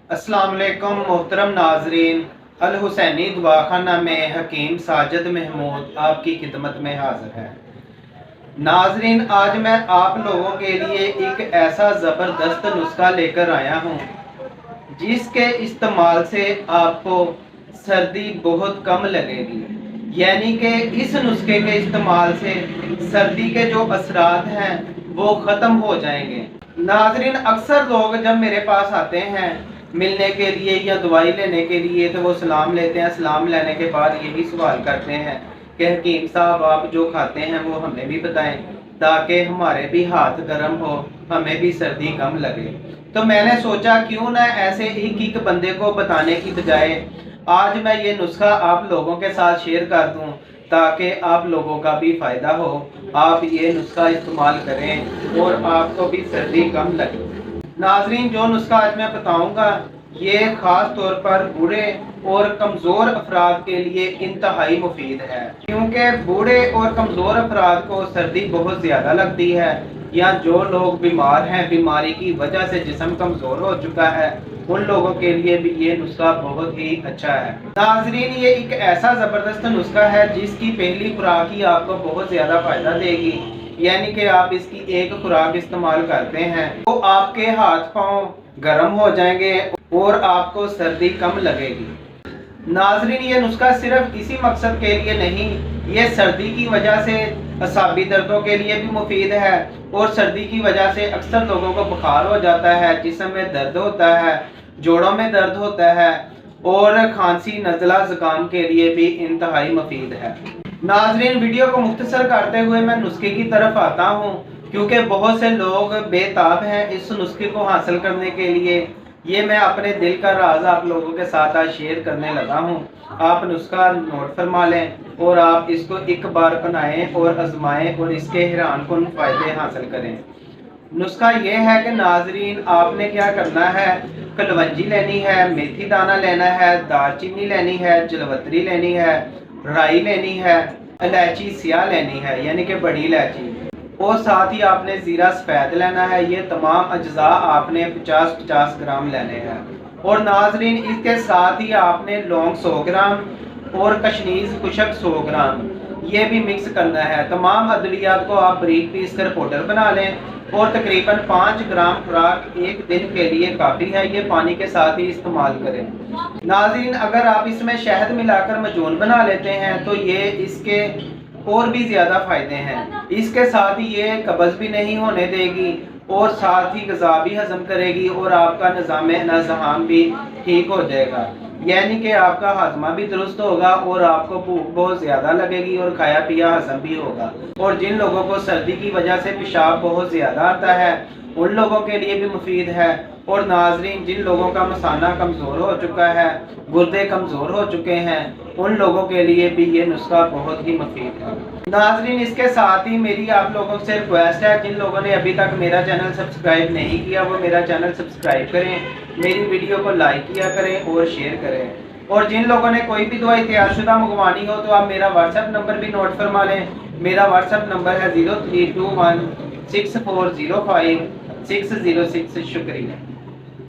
अस्सलाम वालेकुम मोहतरम नाजरीन। अल हुसैनी दवाखाना में हकीम साजिद महमूद आपकी खिदमत में हाजिर है। नाजरीन, आज मैं आप लोगों के लिए एक ऐसा ज़बरदस्त नुस्खा लेकर आया हूँ जिसके इस्तेमाल से आपको सर्दी बहुत कम लगेगी। यानी कि इस नुस्खे के इस्तेमाल से सर्दी के जो असरात हैं वो ख़त्म हो जाएंगे। नाजरीन, अक्सर लोग जब मेरे पास आते हैं मिलने के लिए या दवाई लेने के लिए तो वो सलाम लेते हैं। सलाम लेने के बाद यही सवाल करते हैं कि हकीम साहब, आप जो खाते हैं वो हमें भी बताएं ताकि हमारे भी हाथ गर्म हो, हमें भी सर्दी कम लगे। तो मैंने सोचा क्यों ना ऐसे एक एक बंदे को बताने की बजाय आज मैं ये नुस्खा आप लोगों के साथ शेयर कर दूं ताकि आप लोगों का भी फ़ायदा हो। आप ये नुस्खा इस्तेमाल करें और आपको भी सर्दी कम लगे। नाजरीन, जो नुस्खा आज मैं बताऊंगा ये ख़ास तौर पर बूढ़े और कमज़ोर अफराद के लिए इंतहाई मुफीद है, क्योंकि बूढ़े और कमज़ोर अफराद को सर्दी बहुत ज़्यादा लगती है, या जो लोग बीमार हैं, बीमारी की वजह से जिस्म कमज़ोर हो चुका है, उन लोगों के लिए भी ये नुस्खा बहुत ही अच्छा है। नाजरीन, ये एक ऐसा ज़बरदस्त नुस्खा है जिसकी पहली खुराक ही आपको बहुत ज़्यादा फ़ायदा देगी। यानी कि आप इसकी एक खुराक इस्तेमाल करते हैं तो आपके हाथ पांव गर्म हो जाएंगे और आपको सर्दी कम लगेगी। नाजरीन, ये नुस्खा सिर्फ इसी मकसद के लिए नहीं, ये सर्दी की वजह से असाबी दर्दों के लिए भी मुफीद है। और सर्दी की वजह से अक्सर लोगों को बुखार हो जाता है, जिस्म में दर्द होता है, जोड़ों में दर्द होता है और खांसी नज़ला ज़ुकाम के लिए भी इंतहाई मुफीद है। नाजरीन, वीडियो को मुख्तसर करते हुए मैं नुस्खे की तरफ आता हूँ, क्योंकि बहुत से लोग बेताब हैं इस नुस्खे को हासिल करने के लिए। ये मैं अपने दिल का राज आप लोगों के साथ आज शेयर करने लगा हूँ। आप नुस्खा नोट फरमा लें और आप इसको एक बार बनाएं और आजमाएं और इसके हैरान कुन फ़ायदे हासिल करें। नुस्खा ये है कि नाजरीन, आपने क्या करना है, कलवंजी लेनी है, मेथी दाना लेना है, दालचीनी लेनी है, जलवतरी लेनी है, राई लेनी है, इलायची सियाह लेनी है यानी कि बड़ी इलायची, और साथ ही आपने ज़ीरा सफ़ेद लेना है। ये तमाम अज्जा आपने 50-50 ग्राम लेने हैं। और नाजरीन, इसके साथ ही आपने लौंग 100 ग्राम और कशनीज खुशक 100 ग्राम ये भी मिक्स करना है। तमाम अदवियात को आप बारीक पीस कर पाउडर बना लें और तकरीबन 5 ग्राम खुराक एक दिन के लिए काफ़ी है। ये पानी के साथ ही इस्तेमाल करें। नाज़रीन, अगर आप इसमें शहद मिलाकर मजून बना लेते हैं तो ये इसके और भी ज़्यादा फ़ायदे हैं। इसके साथ ही ये कब्ज़ भी नहीं होने देगी और साथ ही ग़िज़ा भी हज़म करेगी और आपका निज़ाम भी ठीक हो जाएगा। यानी कि आपका हाजमा भी दुरुस्त होगा और आपको भूख बहुत ज़्यादा लगेगी और खाया पिया हजम भी होगा। और जिन लोगों को सर्दी की वजह से पेशाब बहुत ज़्यादा आता है उन लोगों के लिए भी मुफीद है। और नाजरीन, जिन लोगों का मसाना कमज़ोर हो चुका है, गुर्दे कमज़ोर हो चुके हैं, उन लोगों के लिए भी ये नुस्खा बहुत ही मुफीद है। नाजरीन, इसके साथ ही मेरी आप लोगों से रिक्वेस्ट है, जिन लोगों ने अभी तक मेरा चैनल सब्सक्राइब नहीं किया वो मेरा चैनल सब्सक्राइब करें, मेरी वीडियो को लाइक किया करें और शेयर करें। और जिन लोगों ने कोई भी दवाई तैयारशुदा मंगवानी हो तो आप मेरा व्हाट्सएप नंबर भी नोट फरमा लें। मेरा व्हाट्सएप नंबर है 0321 6405 606। शुक्रिया।